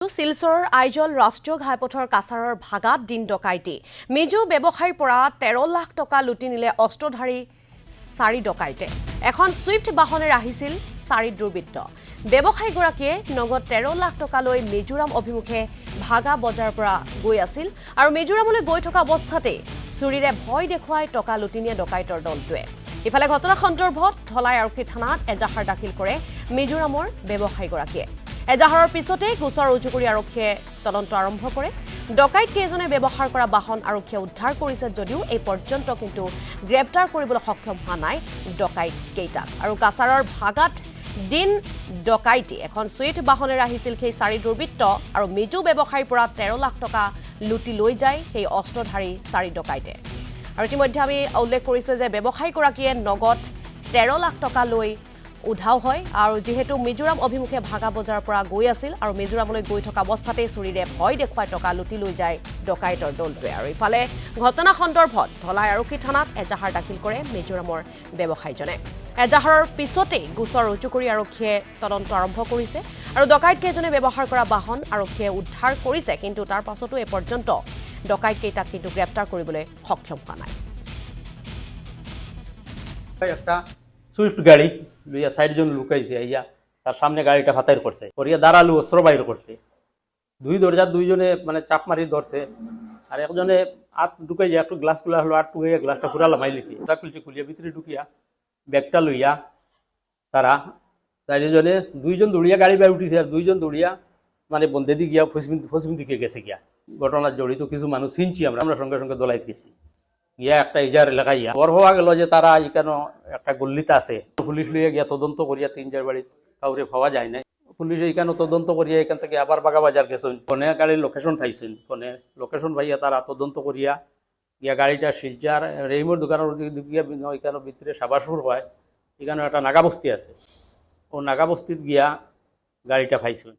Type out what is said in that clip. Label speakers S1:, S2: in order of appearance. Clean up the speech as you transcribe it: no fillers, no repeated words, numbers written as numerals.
S1: শিলচৰৰ আইজল ৰাষ্ট্ৰীয় ঘাইপথৰ কাছাৰৰ ভাগাত দিন ডকাইতি মিজু ব্যৱসায়ীৰ পৰা 13 লাখ টকা লুটি নিলে অস্ত্ৰধাৰী 4 ডকাইতে এখন সুইফট বাহনেৰে আহিছিল 4 দুৰ্বৃত্ত ব্যৱসায়ীগৰাকীয়ে নগদ 13 লাখ টকা লৈ মিজোৰাম অভিমুখে ভাগা বজাৰৰ পৰা গৈ আছিল আৰু মিজোৰামলৈ গৈ থকা অৱস্থাতে চুৰিৰে ভয় দেখুৱাই টকা লুটি নিয়ে ডকাইতৰ দলটোৱে ইফালে ঘটনা সন্দৰ্ভত ধলাই আৰক্ষী থানাত এজাহাৰ দাখিল কৰে মিজোৰামৰ ব্যৱসায়ীগৰাকীয়ে এজাহাৰৰ পিছতে গোচৰ ৰুজু কৰি আৰক্ষীয়ে তদন্ত আৰম্ভ কৰে ডকাইত কেজনে ব্যৱহাৰ কৰা বাহন আৰক্ষীয়ে উদ্ধাৰ কৰিছে যদিও এই পৰ্যন্ত কিন্তু গ্ৰেপ্তাৰ কৰিবলৈ সক্ষম হোৱা নাই ডকাইত কেইটাক আৰু কাছাৰৰ ভাগাত দিন ডকাইতি এখন সুইফট বাহনেৰে আহিছিল সেই 4 দুৰ্বৃত্ত আৰু মিজু ব্যৱসায়ীৰ পৰা 13 লাখ টকা লুটি লৈ যায় সেই অস্ত্ৰধাৰী 4 ডকাইতে আৰু ইতিমধ্যে আমি উল্লেখ কৰিছো যে ব্যৱসায়ীগৰাকীয়ে নগদ 13 লাখ টকা লৈ উধাও হয় আৰু যেহেতু মিজোৰাম অভিমুখে ভাগা বজাৰৰ পৰা গৈ আছিল আৰু মিজোৰামলৈ গৈ থকা অৱস্থাতে চুৰিৰে ভয় দেখুৱাই টকা লুটি লৈ যায় ডকাইতৰ দলটোৱে আৰু ইফালে ঘটনা সন্দৰ্ভত ধলাই আৰক্ষী থানাত এজাহাৰ দাখিল কৰে মিজোৰামৰ ব্যৱসায়ীজনে এজাহাৰৰ পিছতে গোচৰ ৰুজু কৰি আৰক্ষীয়ে তদন্ত আৰম্ভ কৰিছে আৰু ডকাইত কেজনে ব্যৱহাৰ কৰা বাহন আৰক্ষীয়ে উদ্ধাৰ কৰিছে কিন্তু তাৰ পাছতো এই পৰ্যন্ত ডকাইত কেইটাক কিন্তু গ্ৰেপ্তাৰ কৰিবলৈ সক্ষম হোৱা নাই
S2: একটা সুইফট গাড়ি লইয়া 60 জন লুকাইছে আইয়া তার সামনে গাড়িটা ফাতাইর করছে করিয়া দাঁড়ালু অস্ত্র বাইর করছে দুই দরজা দুইজনে মানে চাপ মারি ধরছে আর একজনে হাত ঢুকাই যায় একটু গ্লাস খোলা হলো আর টুকাইয়া গ্লাসটা পুরা লামাই লিছি তা খুলছে খুলিয়া ভিতরে ঢুকিয়া ব্যাগটা লইয়া তারা 4 জনে দুইজন দৌড়িয়া গাড়ি বাইরে উঠিছে আর দুইজন দৌড়িয়া মানে বন্দেদি গিয়া ফসমিন দিকে গেছে গিয়া ঘটনার জড়িত কিছু মানুষ চিনছি আমরা সঙ্গে সঙ্গে দলাইত গেছি গিয়া একটা ইজার এলাকায় ইয়া বড় হওয়া গেল যে তারা এখানে একটা গল্লিতে আছে পুলিশ লইয়া গিয়া তদন্ত করিয়া 3-4 বাড়ি কাউরে পাওয়া যায় নাই পুলিশ এখানে তদন্ত করিয়া এখান থেকে আবার বাগা বাজার গেছেন ফোনে গাড়ির লোকেশন পাইছেন ফোনে লোকেশন পাইয়া তারা তদন্ত করিয়া গিয়া গাড়িটা শিলচার রেইমোর দোকানের গিয়া এখানে ভিতরে সাবাসুর হয় এখানে একটা নাগাবস্তি আছে ও নাগাবস্তিত গিয়া গাড়িটা পাইছেন